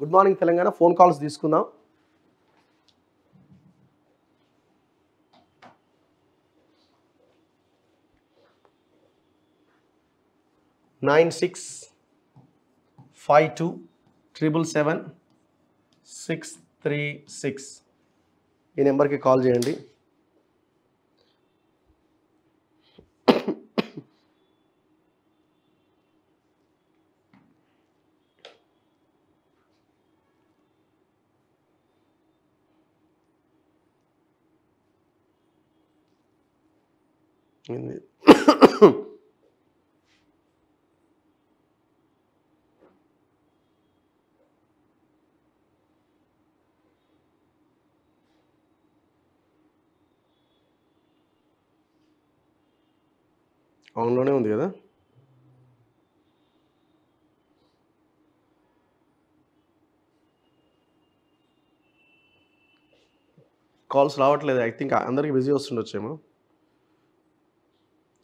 Good morning Telangana phone calls తీసుకుందాం. Nine 652777636 ఈ నెంబర్కి కాల్ చేయండి. ఆన్లోనే ఉంది కదా. కాల్స్ రావట్లేదు. ఐ థింక్ అందరికీ బిజీ వస్తుండొచ్చేమో.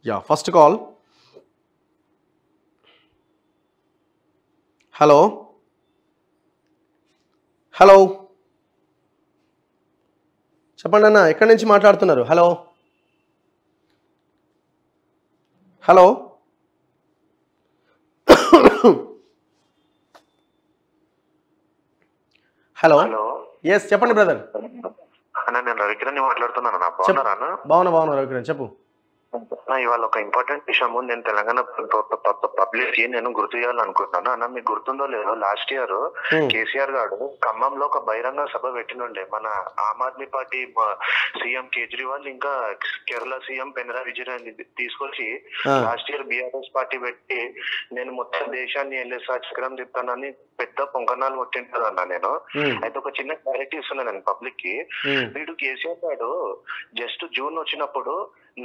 Yeah, first call. Hello hello చెప్పండి అన్న, ఎక్కడి నుంచి మాట్లాడుతున్నారు? హలో హలో హలో ఎస్ చెప్పండి బ్రదర్. అన్న నేను రవికిరణ్ మాట్లాడుతున్నాను. బాగున్నా రవికిరణ్ చెప్పు. ఇవాళ ఒక ఇంపార్టెంట్ విషయం నేను తెలంగాణ పబ్లిక్ కి నేను గుర్తు చేయాలనుకుంటున్నాను. అన్న మీకు గుర్తుందో లేదో, లాస్ట్ ఇయర్ కేసీఆర్ గారు ఖమ్మంలో ఒక బహిరంగ సభ పెట్టినుండే. మన ఆమ్ ఆద్మీ పార్టీ సీఎం కేజ్రీవాల్ ఇంకా కేరళ సీఎం పినరాయి విజయన్ తీసుకొచ్చి లాస్ట్ ఇయర్ బీఆర్ఎస్ పార్టీ పెట్టి నేను మొత్తం దేశాన్ని ఎల్ఎస్ఆర్ చక్రం తిప్పానని పెద్ద పొంగనాలు కొట్టింటాను అన్న నేను. అయితే ఒక చిన్న క్లారిటీ ఇస్తున్నాను నేను పబ్లిక్ కి. వీడు కేసీఆర్ గారు జస్ట్ జూన్ వచ్చినప్పుడు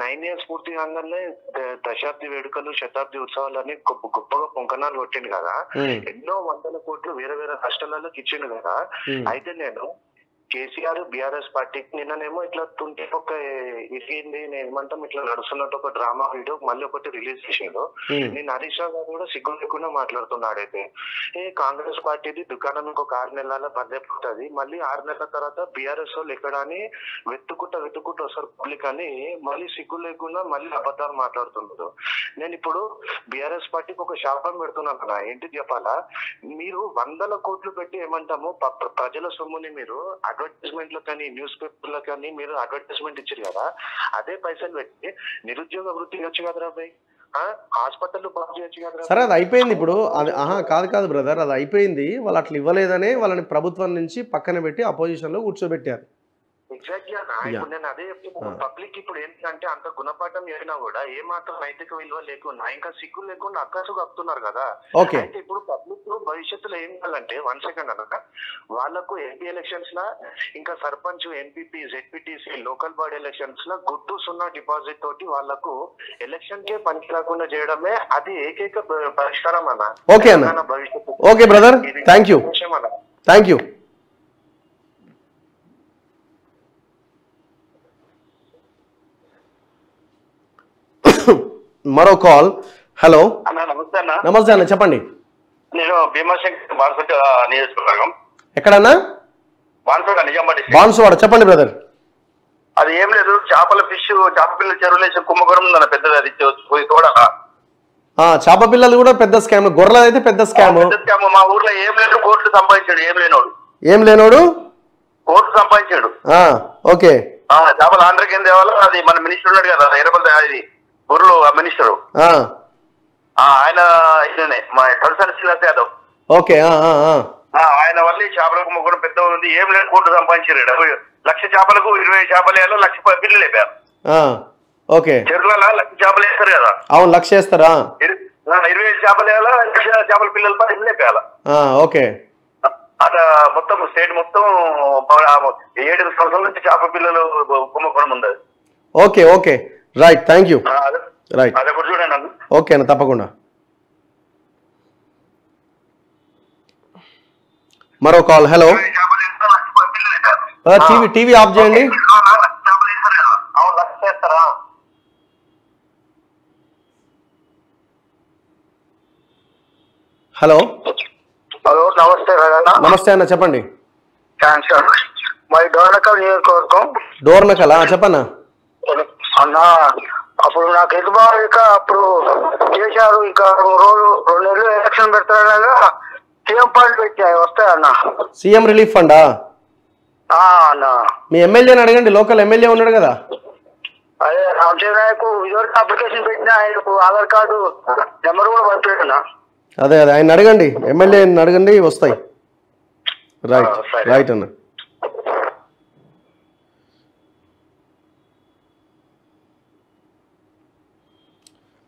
9 years పూర్తి కాగానే దశాబ్ది వేడుకలు శతాబ్ది ఉత్సవాలని గొప్పగా పొంకనాలు కొట్టిండు కదా. ఎన్నో వందల కోట్లు వేరే వేరే రాష్ట్రాలకు ఇచ్చిండు కదా. అయితే నేను కేసీఆర్ బీఆర్ఎస్ పార్టీకి నిన్ననేమో ఇట్లా తుంటి ఒక ఇరిగింది ఏమంటాం ఇట్లా నడుస్తున్నట్టు ఒక డ్రామా వీడియో మళ్ళీ ఒకటి రిలీజ్ చేసిండు. నేను హరీష్ రావు గారు కూడా సిగ్గు లేకుండా మాట్లాడుతున్నాడైతే కాంగ్రెస్ పార్టీది దుకాణం ఇంకొక 6 నెలల బందైపోతుంది, మళ్ళీ 6 నెలల తర్వాత బీఆర్ఎస్ వాళ్ళు ఎక్కడ అని వెతుక్కుంటూ వస్తారు పబ్లిక్ అని మళ్ళీ సిగ్గు లేకుండా మళ్ళీ అబద్ధాలు మాట్లాడుతున్నారు. నేను ఇప్పుడు బీఆర్ఎస్ పార్టీకి ఒక శాపం పెడుతున్నాను కదా. ఏంటి చెప్పాలా, మీరు 100 కోట్లు పెట్టి ఏమంటాము ప్రజల సొమ్ముని మీరు అడ్వర్టైజ్మెంట్ లో కానీ న్యూస్ పేపర్ లో కానీ మీరు అడ్వర్టైజ్మెంట్ ఇచ్చారు కదా, అదే పైసలు పెట్టి నిరుద్యోగ వృత్తి ఇవ్వచ్చు కదరా భయ్, హాస్పిటల్ బాగు చేయొచ్చు కదా. సరే అది అయిపోయింది ఇప్పుడు. అది కాదు బ్రదర్, అది అయిపోయింది. వాళ్ళు అట్లా ఇవ్వలేదనే వాళ్ళని ప్రభుత్వం నుంచి పక్కన పెట్టి అపోజిషన్ లో కూర్చోబెట్టారు. ఎగ్జాక్ట్లీ అన్న. ఇప్పుడు నేను అదే చెప్తున్నాను. పబ్లిక్ ఇప్పుడు ఏంటంటే అంత గుణపాఠం చేసినా కూడా ఏ మాత్రం నైతిక విలువ లేకుండా ఇంకా సిగ్గు లేకుండా అక్కసు కప్పుతున్నారు కదా. అయితే ఇప్పుడు పబ్లిక్ భవిష్యత్తులో ఏం కావాలంటే 1 second అన్న, వాళ్ళకు ఎంపీ ఎలక్షన్స్ లా ఇంకా sarpanch MPP ZPTC local body elections లా గుర్తు 0 డిపాజిట్ తోటి వాళ్ళకు ఎలక్షన్ కే పనికి రాకుండా చేయడమే అది ఏకైక పరిష్కారం అన్న. ఓకే అన్న, ఓకే బ్రదర్, థ్యాంక్ యూ. మరో కాల్. హలో అన్న, నమస్తే అన్న. నమస్తే అన్న, చెప్పండి. నేను భీమాశంకర్ బాన్సువాడ నియోజకవర్గం. ఎక్కడన్నా? బాన్సువాడ. చెప్పండి బ్రదర్. అది ఏం లేదు, చేపల పిల్లల చెరువులేసి కుంభకోణం ఉందన్న పెద్దది. అది తోడాలా చేప పిల్లలు కూడా పెద్ద స్కామ్, గొర్రెలు అయితే పెద్ద స్కామ్. మా ఊర్లో ఏం లేదు, కోట్లు సంపాదించాడు. ఏం లేనోడు కోట్లు సంపాదించాడు. ఓకే. చేపల ఆంధ్రకి ఏం తేవాలో అది మన మినిస్టర్ ఉన్నాడు కదా ఎర్రపల్లి, అది గుర్రలు ఆ మినిస్టర్ ఆయన మా తలసాని శ్రీనివాస్ యాదవ్. ఓకే. ఆయన వల్ల ఈ చేపల కుంభకోణం పెద్ద ఉంది. ఏం లేదు, కోట్లు సంపాదించారు. 1,00,000 చేపలకు 20 చేపలు వేయాలో 1,00,000 పిల్లలు వేపారు. ఓకే. చెరువులలో 1,00,000 చేపలు వేస్తారు కదా. అవును, 1,00,000 వేస్తారా? 25 చేపలు వేయాలా, 1,00,000 చేపల పిల్లల పిల్లలు వేపాల. ఓకే. అట మొత్తం స్టేట్ మొత్తం 7 సంవత్సరాల నుంచి చేప పిల్లలు కుంభకోణం ఉంది. Okay okay, right, thank you. Right, అదే కూడా చూడండి. ఓకే అన్న, తప్పకుండా. మరో కాల్. హలో, టీవీ ఆఫ్ చేయండి. హలో, నమస్తే రాజన్న. నమస్తే అన్న, చెప్పండి. మై డోర్నకల్ నియోజకవర్గం. డోర్నకల్ చెప్పన్నా అన్న. అప్పుడు నాకు ఎదుబాక అప్పుడు చేశారు. ఇంకా 2 నెలలు ఎలక్షన్ పెడతారనగా సీఎం ఫండ్ పెట్టాయి, వస్తాయన్న. CM relief funda? అన్న మీ ఎమ్మెల్యేని అడగండి, లోకల్ ఎమ్మెల్యే ఉన్నాడు కదా. అదే రామచంద్రయ్యకు ఇదివరకు అప్లికేషన్ పెట్టిన, ఆయనకు ఆధార్ కార్డు నెంబర్ కూడా పంపాడన్నా. అదే ఆయన అడగండి, ఎమ్మెల్యేని అడగండి, వస్తాయి. రైట్ రైట్ అన్న.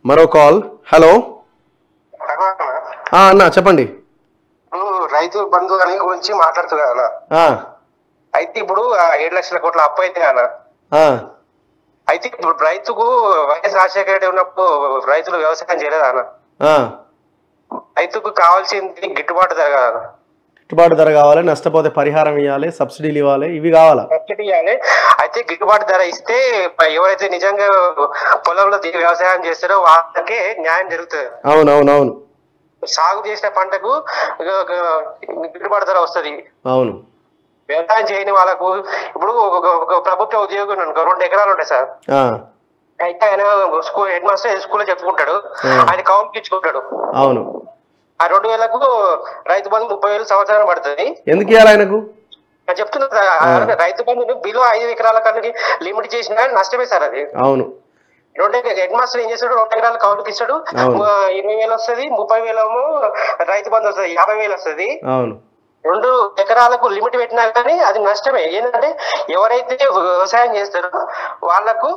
మరో కాల్. హలో అన్న, చెప్పండి. రైతు బంధు అని గురించి మాట్లాడుతున్నా అన్న. అయితే ఇప్పుడు 7 లక్షల కోట్ల అప్పు అయితే అన్న, అయితే ఇప్పుడు రైతుకు వైఎస్ రాజశేఖర రెడ్డి ఉన్నప్పుడు రైతులు వ్యవసాయం చేయలేదా అన్న? రైతుకు కావాల్సింది గిట్టుబాటు ధర కదా. గిట్టుబాటు ధర కావాలి, నష్టపోతే పరిహారం ఇవ్వాలి, సబ్సిడీలు ఇవ్వాలి, ఇవి కావాలా? సబ్సిడీ ఇవ్వాలి. అయితే గిట్టుబాటు ధర ఇస్తే ఎవరైతే నిజంగా పొలంలో వ్యవసాయం చేస్తారో వాళ్ళకే న్యాయం జరుగుతుంది. అవునవునవును. సాగు చేసిన పంటకు గిట్టుబాటు ధర వస్తుంది. అవును. వ్యవసాయం చేయని వాళ్ళకు ఇప్పుడు ఒక ప్రభుత్వ ఉద్యోగం 2 ఎకరాలు ఉంటాయి సార్. అయితే ఆయన స్కూల్ హెడ్ మాస్టర్ స్కూల్లో చెప్పుకుంటాడు, ఆయన కౌంట్ ఇచ్చుకుంటాడు. అవును. ఆ 2,000కు రైతు బంధు 30,000 సంవత్సరం పడుతుంది. ఎందుకు ఇవ్వాలి ఆయనకు? చెప్తున్నా, రైతు బంధు బిలో 5 ఎకరాల కన్నా లిమిట్ చేసిన నష్టమే సార్ అది. అవును. 2 హెడ్ మాస్టర్ ఏం చేస్తాడు, 2 ఎకరాల కౌంట్కి ఇస్తాడు. 20,000 వస్తుంది, 30,000 ఏమో రైతు బంధు వస్తుంది, 50,000 వస్తుంది. అవును. 2 ఎకరాలకు లిమిట్ పెట్టినా కానీ అది నష్టమే. ఏంటంటే ఎవరైతే వ్యవసాయం చేస్తారో వాళ్ళకు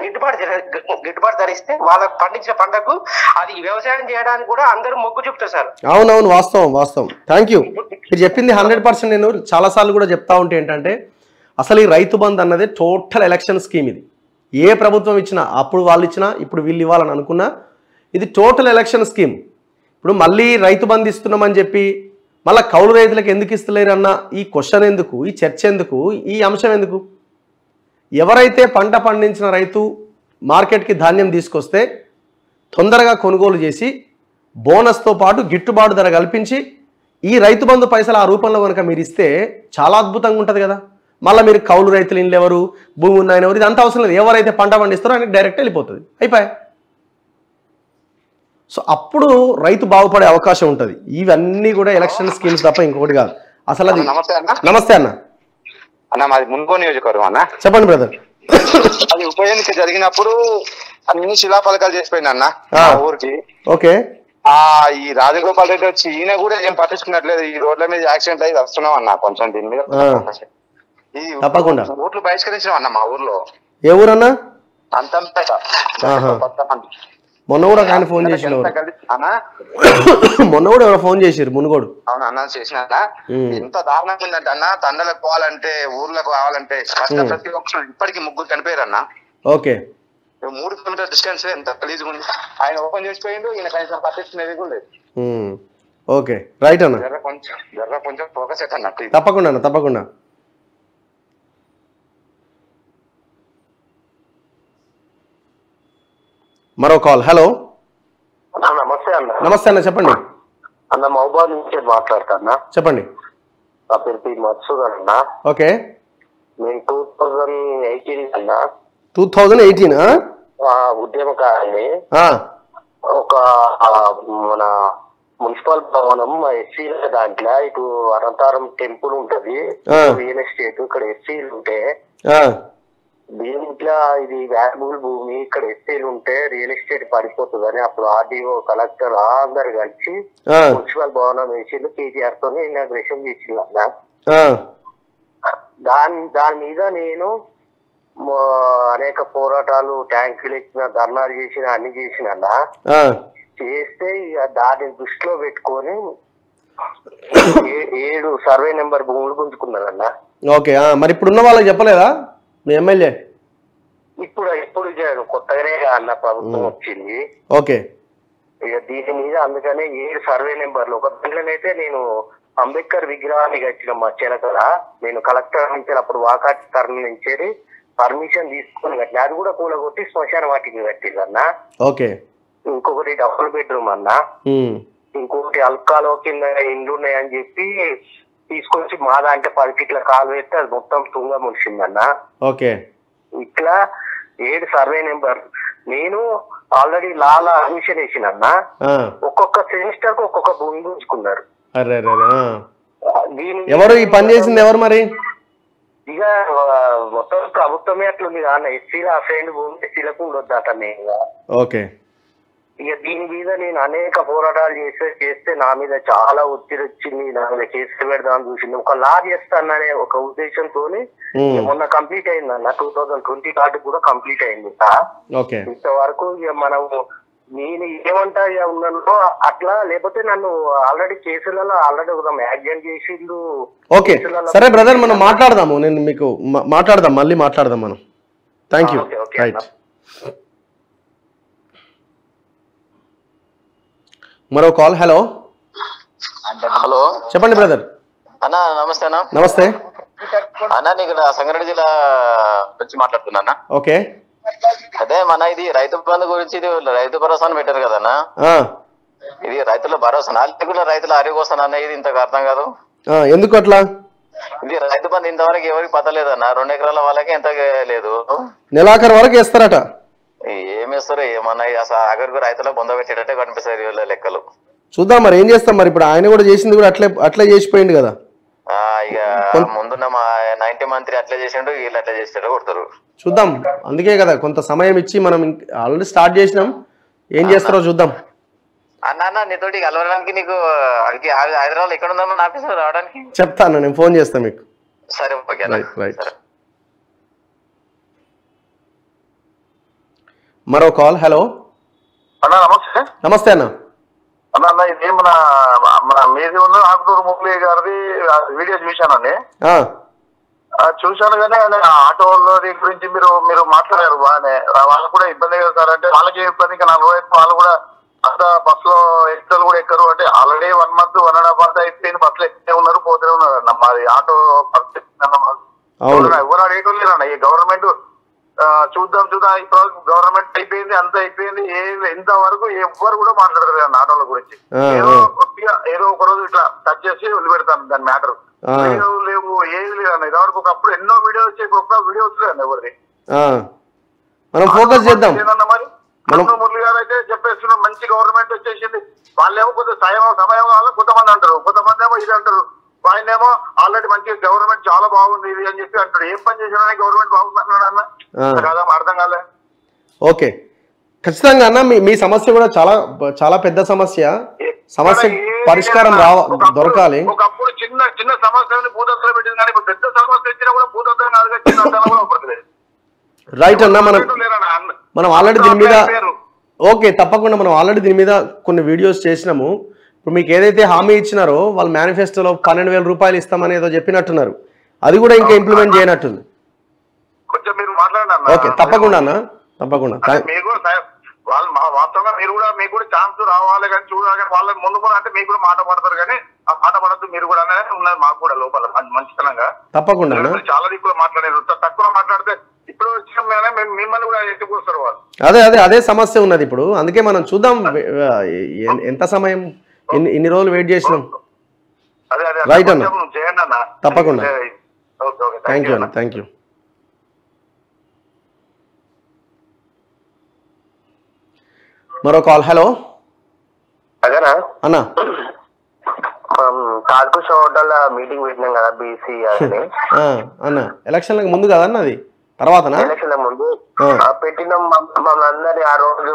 గిట్టుబాటు ధరిస్తే వాళ్ళకు పండించిన పంటకు అది వ్యవసాయం చేయడానికి కూడా అందరూ మొగ్గు చూపుతారు సార్. అవునవును, వాస్తవం వాస్తవం. Thank you. మీరు చెప్పింది 100%. నేను చాలా సార్లు కూడా చెప్తా ఉంటే ఏంటంటే అసలు ఈ రైతు బంధు అన్నది టోటల్ ఎలక్షన్ స్కీమ్. ఇది ఏ ప్రభుత్వం ఇచ్చినా, అప్పుడు వాళ్ళు ఇచ్చినా ఇప్పుడు వీళ్ళు ఇవ్వాలని అనుకున్నా, ఇది టోటల్ ఎలక్షన్ స్కీమ్. ఇప్పుడు మళ్ళీ రైతు బంధు ఇస్తున్నామని చెప్పి మళ్ళీ కౌలు రైతులకు ఎందుకు ఇస్తలేరు అన్న ఈ క్వశ్చన్ ఎందుకు, ఈ చర్చ ఎందుకు, ఈ అంశం ఎందుకు? ఎవరైతే పంట పండించిన రైతు మార్కెట్కి ధాన్యం తీసుకొస్తే తొందరగా కొనుగోలు చేసి బోనస్తో పాటు గిట్టుబాటు ధర కల్పించి ఈ రైతు బంధు పైసలు ఆ రూపంలో కనుక మీరు ఇస్తే చాలా అద్భుతంగా ఉంటుంది కదా. మళ్ళీ మీరు కౌలు రైతులు ఇల్లు ఎవరు, భూమి ఉన్నాయని ఎవరు, ఇదంతా అవసరం లేదు. ఎవరైతే పంట పండిస్తారో ఆయనకి డైరెక్ట్ వెళ్ళిపోతుంది, అయిపోయాయి. సో అప్పుడు రైతు బాగుపడే అవకాశం ఉంటుంది. ఇవన్నీ కూడా ఎలక్షన్ స్కీమ్స్ తప్ప ఇంకొకటి కాదు అసలు. అది నమస్తే అన్న. అన్న మాది మున్గోడు నియోజకవర్గం అన్న. చెప్పండి బ్రదర్. అది ఉప ఎన్నిక జరిగినప్పుడు అన్ని శిలాఫలకాలు చేసిపోయింది అన్న ఊరికి. ఓకే. ఈ రాజగోపాల్ రెడ్డి వచ్చి ఈయన కూడా ఏం పట్టించుకున్నట్లేదు. ఈ రోడ్ల మీద యాక్సిడెంట్ అయ్యి వస్తున్నాం అన్న. కొంచెం దీని మీద తప్పకుండా ఓట్లు బహిష్కరించినాం అన్న మా ఊర్లో. ఏ ఊరన్నా? అంతంపేట. మొన్న కూడా ఆయన ఫోన్ చేసిన, మొన్న కూడా ఎవరో ఫోన్ చేసారు మునుగోడు. అవును అన్న, చేసిన. ఎంత దారుణంగా ఉందంటే అన్న, తండలకు పోవాలంటే ఊర్లకు కావాలంటే ప్రతి ఒక్కరు ఇప్పటికీ 3 చనిపోయారు అన్న. ఓకే. 3 కిలోమీటర్ డిస్టెన్స్ ఎంత గలీజ్ ఉంది. ఆయన ఓపెన్ చేసిపోయిండు, ఈయన కనీసం పట్టించుకునేది కూడా లేదు. ఓకే రైట్ అన్న. కొంచెం ఫోకస్ అయితే తప్పకుండా అన్న, తప్పకుండా. మరో కాల్. హలో. నమస్తే అన్న. నమస్తే అన్న, చెప్పండి అన్న. మహబూబాద్ నుంచి మాట్లాడతాన్నా. చెప్పండి. నా పేరు పి మత్సూద్ అన్న. ఓకే. నేను 2018 అన్న. 2018 ఉద్యమకారిని. ఒక మన మున్సిపల్ భవనం ఎస్సీల దాంట్లో ఇటు అనంతరం టెంపుల్ ఉంటది, రియల్ ఎస్టేట్. ఇక్కడ ఎస్సీలు ఉంటే దీంట్లో ఇది వాల్యుబుల్ భూమి, ఇక్కడ ఎస్సీలు ఉంటే రియల్ ఎస్టేట్ పడిపోతుందని అప్పుడు ఆర్డీఓ, కలెక్టర్ అందరు కలిసి మున్సిపల్ భవనం వేసిండు. కేటీఆర్ తో ఇనాగ్రేషన్ చేసిండు అన్న. దాని మీద నేను అనేక పోరాటాలు, ట్యాంకులు ఇచ్చిన, ధర్నాలు చేసిన, అన్ని చేసిన అన్న. చేస్తే ఇక దాన్ని దృష్టిలో పెట్టుకొని 7 సర్వే నెంబర్ భూములు గుంజుకున్నానన్న. ఓకే. మరి ఇప్పుడు ఉన్న వాళ్ళకి చెప్పలేదా మీ ఎమ్మెల్యే? ఇప్పుడు కొత్తగానే అన్న ప్రభుత్వం వచ్చింది. ఓకే. ఇక దీని మీద అందుకనే 7 సర్వే నెంబర్లు. ఒక దాంట్లోనైతే నేను అంబేద్కర్ విగ్రహాన్ని కట్టిన మా చిలకల. నేను కలెక్టర్ నుంచి అప్పుడు వాకాటి తరలి నుంచి పర్మిషన్ తీసుకొని కట్టిన. అది కూడా కూలగొట్టి శ్మశాన వాటికి కట్టింది అన్న. ఓకే. ఇంకొకటి డబుల్ బెడ్రూమ్ అన్న. ఇంకోటి అల్కాలో కింద ఇండ్లు ఉన్నాయని చెప్పి తీసుకొచ్చి మాదా అంటే 10 ఫీట్ల కాలు వేస్తే అది మొత్తం తుంగ ముడిసిందన్న. ఓకే. ఇట్లా 7 సర్వే నెంబర్. నేను ఆల్రెడీ లాలా అడ్మిషన్ వేసినన్న. ఒక్కొక్క సెమిస్టర్ కు ఒక్కొక్క భూమి గుంజుకున్నారు. ఎవరు ఈ పని చేసింది ఎవరు మరి? ఇక మొత్తం ప్రభుత్వమే అట్లుంది కాన్న. ఎస్సీల ఫ్రెండ్ భూమి ఎస్సీలకు ఉండొద్దట నేను. ఓకే. ఇక దీని మీద నేను అనేక పోరాటాలు చేస్తే నా మీద చాలా ఒత్తిడి వచ్చింది. నా మీద కేసులు పెడదామని చూసింది. ఒక లా చేస్తాననే ఒక ఉద్దేశంతో మొన్న కంప్లీట్ అయింది అన్న. 2020 కార్డు కూడా కంప్లీట్ అయింది. ఇంతవరకు ఇక మనం నేను ఏమంటా ఉన్నానో అట్లా, లేకపోతే నన్ను ఆల్రెడీ కేసులలో ఆల్రెడీ ఒక యాక్సిడెంట్ చేసిండు. ఓకే సరే బ్రదర్, మనం మాట్లాడదాము. నేను మీకు మాట్లాడదాం, మళ్ళీ మాట్లాడదాం మనం. Thank you. రైట్. మరో కాల్. హలో. హలో, చెప్పండి బ్రదర్. అన్న నమస్తే. అన్న నమస్తే అన్న, నీకు సంగారెడ్డి జిల్లా నుంచి మాట్లాడుతున్నా. ఓకే. అదే మన ఇది రైతు బంధు గురించి, ఇది రైతు భరోసా అని పెట్టారు కదన్నా. ఇది రైతుల భరోసా లేకుండా రైతుల అరిగోస్తాను అన్న. ఇది ఇంతకు అర్థం కాదు. ఎందుకు అట్లా? ఇది రైతు బంధు ఇంతవరకు ఎవరికి పత్తలేదన్న. 2 ఎకరాల వాళ్ళకి ఎంత లేదు, నెలాఖరు వరకు వేస్తారట. ఏమి ఇస్తారు ఏమన్నా? అసలు ఆఖరికి రైతులకు బొంద పెట్టేటట్టే కనిపిస్తాయి లెక్కలు. చూద్దాం మరి ఏం చేస్తాం. మరి ఇప్పుడు ఆయన కూడా చేసింది కూడా అట్లే చేసిపోయింది కదా. ఇక ముందున్న మా 90 మంత్రి అట్లా చేసిండు, వీళ్ళు అట్లా చేసేటట్టు కొడతారు. చూద్దాం. అందుకే కదా కొంత సమయం ఇచ్చి మనం ఆల్రెడీ స్టార్ట్ చేసినాం. ఏం చేస్తారో చూద్దాం. అన్న నీతోటి కలవడానికి నీకు హైదరాబాద్ ఎక్కడ ఉందమ్మా నా ఆఫీస్ రావడానికి? చెప్తాను, నేను ఫోన్ చేస్తాను మీకు. సరే ఓకే. రైట్. మరో కాల్. హలో అన్న నమస్తే. నమస్తే అన్న. అన్న ఇది మన మీది ఉన్న ఆకుటూరు మురళి గారిది వీడియో చూశానండి. చూశాను కానీ ఆటో గురించి మీరు మాట్లాడారు బాగానే. వాళ్ళకు కూడా ఇబ్బంది కదా సార్ అంటే. వాళ్ళకి ఇబ్బంది, ఇంకా 4 వైపు వాళ్ళు కూడా అంత బస్సులో ఎక్కలు కూడా ఎక్కరు అంటే. ఆల్రెడీ 1 month 1.5 month అయిపోయింది, బస్సులో ఎక్కితే ఉన్నారు, పోతూనే ఉన్నారు అన్న. మాది ఆటో పరిస్థితి ఎవరు అడిగేటం లేదన్న. ఈ గవర్నమెంట్ చూద్దాం ఇప్పుడు గవర్నమెంట్ అయిపోయింది, అంత అయిపోయింది. ఇంతవరకు ఎవ్వరు కూడా మాట్లాడరు అన్న ఆటోల గురించి. ఏదో ఒక రోజు ఇట్లా టచ్ చేసి వదిలిపెడతాను దాని మ్యాటర్. లేవు ఏది లేదన్న. ఇదివరకు ఒకప్పుడు ఎన్నో వీడియోస్ వచ్చాయి, ఇప్పుడు ఒక్క వీడియో వచ్చలేదన్న ఎవరిది. మనం ఫోకస్ చేద్దాం. మరి మురళి గారు అయితే చెప్పేస్తున్నాం మంచి గవర్నమెంట్ వచ్చేసింది. వాళ్ళేమో కొంత సమయం కావాలి కొంతమంది అంటారు, కొంతమంది ఏమో ఇది అంటారు. ఆయనేమో ఆల్రెడీ మంచి గవర్నమెంట్ చాలా బాగుంది ఇది అని చెప్పి అంటాడు. ఏం పని చేసినా గవర్నమెంట్ బాగుంది అంటున్నాడు అన్న. కదా అర్థం కాలే. ఓకే ఖచ్చితంగా అన్న. మీ సమస్య కూడా చాలా చాలా పెద్ద సమస్య. పరిష్కారం దొరకాలి. ఒకప్పుడు చిన్న సమస్యని భూతత్తులో పెట్టింది, కానీ ఇప్పుడు పెద్ద సమస్య వచ్చినా కూడా భూతత్వం కాదుగా, చిన్న కూడా పడుతుంది. రైట్ అన్న. మనం ఆల్రెడీ దీని మీద ఓకే తప్పకుండా మనం ఆల్రెడీ దీని మీద కొన్ని వీడియోస్ చేసినాము. ఇప్పుడు మీకు ఏదైతే హామీ ఇచ్చినారో వాళ్ళు మేనిఫెస్టోలో 12,000 రూపాయలు ఇస్తామని ఏదో చెప్పినట్టున్నారు. అది కూడా ఇంకా ఇంప్లిమెంట్ చేయనట్టుంది. కొంచెం మీరు మాట్లాడండి. ఓకే తప్పకుండా అన్న, తప్పకుండా. వాస్తవంగా మీకు కూడా ఛాన్స్ రావాలి కానీ చూడాలి, కానీ వాళ్ళకి ముందు అంటే మీకు కూడా మాట పడతారు, కానీ ఆ మాట పడద్దు మీరు కూడా అనేది ఉన్నది మాకు కూడా లోపల మంచితనంగా. తప్పకుండా చాలా దిక్కులో మాట్లాడారు, తక్కువ మాట్లాడితే ఇప్పుడు మిమ్మల్ని కూడా ఎత్తుకొస్తారు వాళ్ళు. అదే సమస్య ఉన్నది ఇప్పుడు. అందుకే మనం చూద్దాం ఎంత సమయం ఇన్ని రోజులు వెయిట్ చేసినాం. రైట్ అన్న, చేయండి అన్న. తప్పకుండా. థ్యాంక్ యూ అన్న, థ్యాంక్ యూ. మరో కాల్. హలో అదేనా అన్న. కాల్కు హోటల్ మీటింగ్ పెట్టినాం కదా బీసీ అని అన్న. ఎలక్షన్లకు ముందు కదన్న అది తర్వాతనా? ఎలక్షన్ల ముందు పెట్టినాం. మమ్మల్ని అందరినీ ఆ రోజు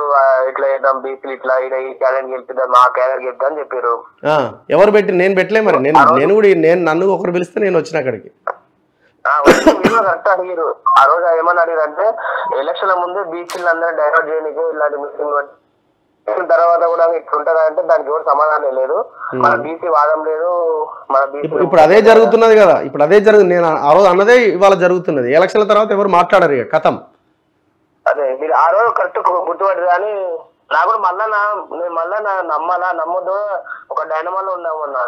ఇట్లా చేద్దాం, బీసీలు ఇట్లా ఈ క్యాలెండర్ గెలుపుదాం, మా క్యాలెండర్ గెలుపుదాం అని చెప్పారు. ఎవరు పెట్టి? నేను పెట్టలే మరి. నన్ను ఒకరు పిలిస్తే నేను వచ్చిన అక్కడికి. కరెక్ట్ అడిగారు ఆ రోజు. ఏమని అడిగారు అంటే ఎలక్షన్ల ముందే బీసీలు అందరూ డైవర్ట్ చేయడానికి ఇలాంటి మీటింగ్ తర్వాత కూడా ఇట్లుంటదా అంటే దానికి ఎవరు సమాధానం లేదు. మన బీసీ వాదం లేదు, మన బీసీ. ఇప్పుడు అదే జరుగుతున్నది కదా. ఇప్పుడు అదే నేను ఆ రోజు అన్నదే ఇవాళ జరుగుతున్నది. ఎలక్షన్ల తర్వాత ఎవరు మాట్లాడరు ఇక కథం. అదే మీరు ఆ రోజు కరెక్ట్ గుర్తుపట్టదు. కానీ నాకు నేను మళ్ళా నమ్మాలా నమ్మొద్దు ఒక డైనమాలో ఉన్నామన్నా.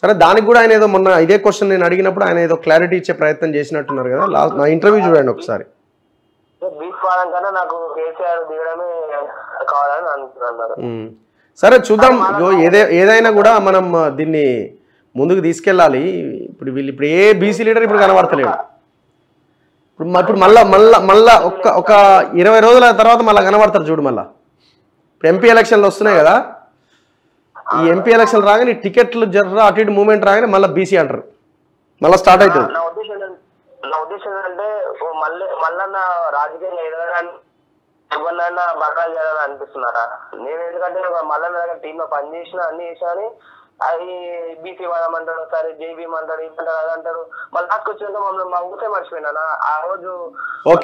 సరే దానికి కూడా ఆయన ఏదో మొన్న ఇదే క్వశ్చన్ నేను అడిగినప్పుడు ఆయన ఏదో క్లారిటీ ఇచ్చే ప్రయత్నం చేసినట్టున్నారు కదా. నా ఇంటర్వ్యూ చూడండి ఒకసారి. బీచ్ వాదం కన్నా నాకు కేసీఆర్ దిగడమే కావాలని అనుకుంటున్నారు. సరే చూద్దాం. ఏదైనా కూడా మనం దీన్ని ముందుకు తీసుకెళ్ళాలి. ఇప్పుడు ఏ బీసీ లీడర్ ఇప్పుడు కనబడతలేడు. ఇప్పుడు మళ్ళా ఒక 20 రోజుల తర్వాత మళ్ళీ కనబడతారు చూడు. మళ్ళీ ఇప్పుడు ఎంపీ ఎలక్షన్లు వస్తున్నాయి కదా, ఈ ఎంపీ ఎలక్షన్ రాగానే టికెట్లు జర్రా అటు ఇటు మూవ్మెంట్ రాగానే మళ్ళీ బీసీ అంటారు, మళ్ళీ స్టార్ట్ అవుతుంది. నా ఉద్దేశం ఏంటంటే మళ్ళన్న రాజకీయంగా ఎదగడానికి ఎవరినైనా బకాలు చేయాలని అనిపిస్తున్నారా? నేను ఎందుకంటే మళ్ళన్న దగ్గర టీంలో పనిచేసిన అన్ని చేసాని అది బీసీ వాదం అంటాడు, సరే జేబీఎం అంటాడు, ఇదంటాడు అదంటాడు. మళ్ళీ నాకు వచ్చినాక మమ్మల్ని మా ఊసే మర్చిపోయినా. ఆ రోజు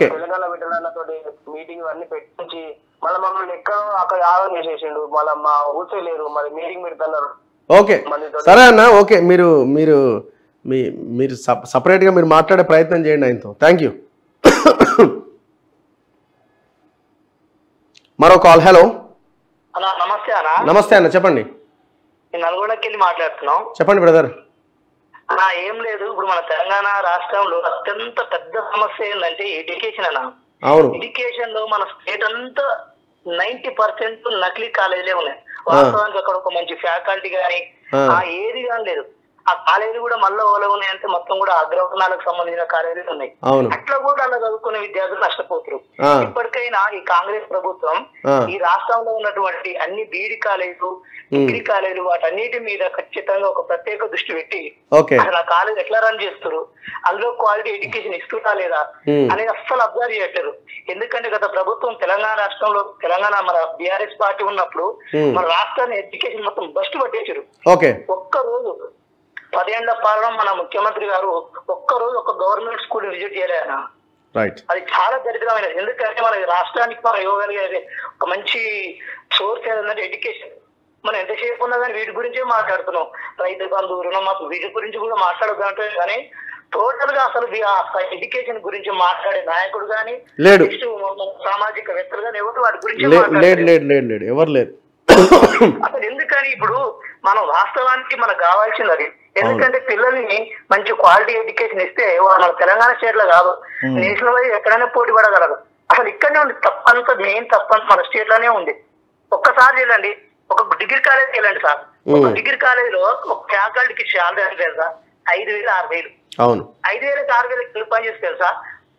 తెలంగాణ బిడ్డలన్న తోటి మీటింగ్ అన్ని పెట్టించి మళ్ళీ మమ్మల్ని ఎక్కడో అక్కడ ఆలోచన చేసేసిండు. మళ్ళీ మా ఊసే లేరు, మరి మీటింగ్ పెడుతున్నారు. ఓకే సరే అన్న, ఓకే మీరు మీరు మీరు సపరేట్గా మీరు మాట్లాడే ప్రయత్నం చేయండి ఆయనతో. Thank you. మరో కాల్. హలో. నమస్తే అన్న. నమస్తే అన్న, చెప్పండి. నల్గొండకి వెళ్ళి మాట్లాడుతున్నాం. చెప్పండి బ్రదర్. ఏం లేదు, ఇప్పుడు మన తెలంగాణ రాష్ట్రంలో అత్యంత పెద్ద సమస్య ఏంటంటే ఎడ్యుకేషన్ అన్న. అవును, ఎడ్యుకేషన్ లో మన స్టేట్ అంతా 90% నకిలీ కాలేజీలే ఉన్నాయి. వాస్తవానికి అక్కడ ఒక మంచి ఫ్యాకల్టీ గానీ ఏది కానీ లేదు. ఆ కాలేజీలు కూడా మళ్ళీ ఓలో ఉన్నాయంటే మొత్తం కూడా అగ్రవర్ణాలకు సంబంధించిన కాలేజీలు ఉన్నాయి. అట్లా కూడా అలా చదువుకునే విద్యార్థులు నష్టపోతారు. ఇప్పటికైనా ఈ కాంగ్రెస్ ప్రభుత్వం ఈ రాష్ట్రంలో ఉన్నటువంటి అన్ని బీఈడి కాలేజీలు, డిగ్రీ కాలేజీలు వాటన్నిటి మీద ఖచ్చితంగా ఒక ప్రత్యేక దృష్టి పెట్టి అసలు ఆ కాలేజ్ ఎట్లా రన్ చేస్తారు, అందులో క్వాలిటీ ఎడ్యుకేషన్ ఇస్తున్నా లేదా అనేది అస్సలు అబ్జర్వ్ చేయట్లేదు. ఎందుకంటే గత ప్రభుత్వం తెలంగాణ రాష్ట్రంలో మన బీఆర్ఎస్ పార్టీ ఉన్నప్పుడు మన రాష్ట్రాన్ని ఎడ్యుకేషన్ మొత్తం బస్ట్ పట్టేశారు. ఒక్కరోజు 10 ఏళ్ల పాలన మన ముఖ్యమంత్రి గారు ఒక్కరోజు ఒక గవర్నమెంట్ స్కూల్ విజిట్ చేయలేదన్న. అది చాలా దరిద్రమైనది. ఎందుకంటే మన రాష్ట్రానికి మనం ఇవ్వగలిగేది ఒక మంచి సోర్స్ ఏదన్నది ఎడ్యుకేషన్. మనం ఎంతసేపు ఉన్నా కానీ వీటి గురించే మాట్లాడుతున్నాం. రైతు బంధు, రుణమాఫీ వీటి గురించి కూడా మాట్లాడదంటే కానీ టోటల్ గా అసలు ఎడ్యుకేషన్ గురించి మాట్లాడే నాయకుడు కానీ సామాజిక వేత్తలు కానీ ఎవరు వాటి గురించి ఎవరు లేరు. అసలు ఎందుకని ఇప్పుడు మనం వాస్తవానికి మనకు కావాల్సింది అది. ఎందుకంటే పిల్లల్ని మంచి క్వాలిటీ ఎడ్యుకేషన్ ఇస్తే మన తెలంగాణ స్టేట్ లో కాదు, నేషనల్ వైజ్ ఎక్కడైనా పోటీ పడగలరు. అసలు ఇక్కడనే ఉంది తప్పంతా, మెయిన్ తప్పంతా మన స్టేట్ లోనే ఉంది. ఒక్కసారి వెళ్ళండి, ఒక డిగ్రీ కాలేజ్ వెళ్ళండి సార్. ఒక డిగ్రీ కాలేజ్ లో ఒక ఫ్యాకల్టీకి శాలరీ అంటే తెలుసా 5,000 6,000. 5,000 6,000 పని చేసి తెలుసా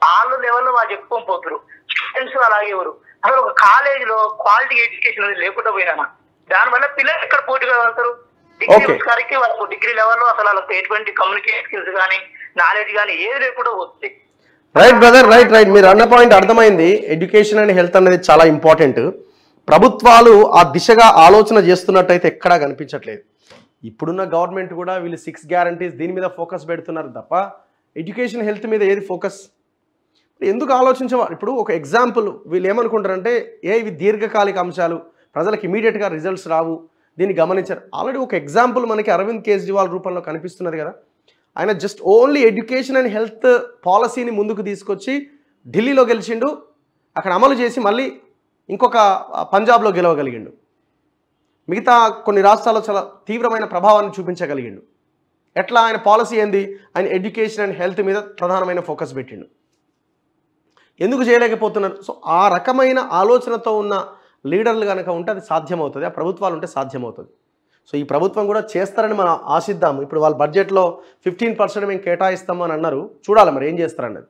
వాళ్ళు లెవెల్లో వాళ్ళు చెప్పుకొని పోతున్నారు. స్టూడెంట్స్ అలాగే ఎవరు అసలు ఒక కాలేజ్ లో క్వాలిటీ ఎడ్యుకేషన్ అనేది లేకుండా పోయినా దానివల్ల పిల్లలు ఎక్కడ పోటీగా వెళ్తారు? డిగ్రీ గారికి వాళ్ళకు డిగ్రీ లెవెల్లో అసలు వాళ్ళకి ఎటువంటి కమ్యూనికేషన్ స్కిల్స్ కానీ నాలెడ్జ్ కానీ ఏది లేకుండా వస్తుంది. Right brother, right. మీరు అన్న పాయింట్ అర్థమైంది. ఎడ్యుకేషన్ అండ్ హెల్త్ అనేది చాలా ఇంపార్టెంట్. ప్రభుత్వాలు ఆ దిశగా ఆలోచన చేస్తున్నట్టయితే ఎక్కడా కనిపించట్లేదు. ఇప్పుడున్న గవర్నమెంట్ కూడా వీళ్ళు 6 గ్యారంటీస్ దీని మీద ఫోకస్ పెడుతున్నారు తప్ప ఎడ్యుకేషన్ హెల్త్ మీద ఏది ఫోకస్ ఎందుకు ఆలోచించేవారు? ఇప్పుడు ఒక ఎగ్జాంపుల్ వీళ్ళు ఏమనుకుంటారంటే ఇవి దీర్ఘకాలిక అంశాలు, ప్రజలకు ఇమీడియట్గా రిజల్ట్స్ రావు, దీన్ని గమనించారు. ఆల్రెడీ ఒక ఎగ్జాంపుల్ మనకి అరవింద్ కేజ్రీవాల్ రూపంలో కనిపిస్తున్నది కదా. ఆయన just only education and health పాలసీని ముందుకు తీసుకొచ్చి ఢిల్లీలో గెలిచిండు, అక్కడ అమలు చేసి మళ్ళీ ఇంకొక పంజాబ్లో గెలవగలిగిండు. మిగతా కొన్ని రాష్ట్రాల్లో చాలా తీవ్రమైన ప్రభావాన్ని చూపించగలిగిండు. ఎట్లా? ఆయన పాలసీ ఏంది? ఆయన ఎడ్యుకేషన్ అండ్ హెల్త్ మీద ప్రధానమైన ఫోకస్ పెట్టిండు. ఎందుకు చేయలేకపోతున్నారు? సో ఆ రకమైన ఆలోచనతో ఉన్న లీడర్లు కనుక ఉంటే అది సాధ్యమవుతుంది, ఆ ప్రభుత్వాలు ఉంటే సాధ్యమవుతుంది. సో ఈ ప్రభుత్వం కూడా చేస్తారని మనం ఆశిద్దాము. ఇప్పుడు వాళ్ళ బడ్జెట్లో 15% మేము కేటాయిస్తాము అని అన్నారు, చూడాలి మరి ఏం చేస్తారన్నది.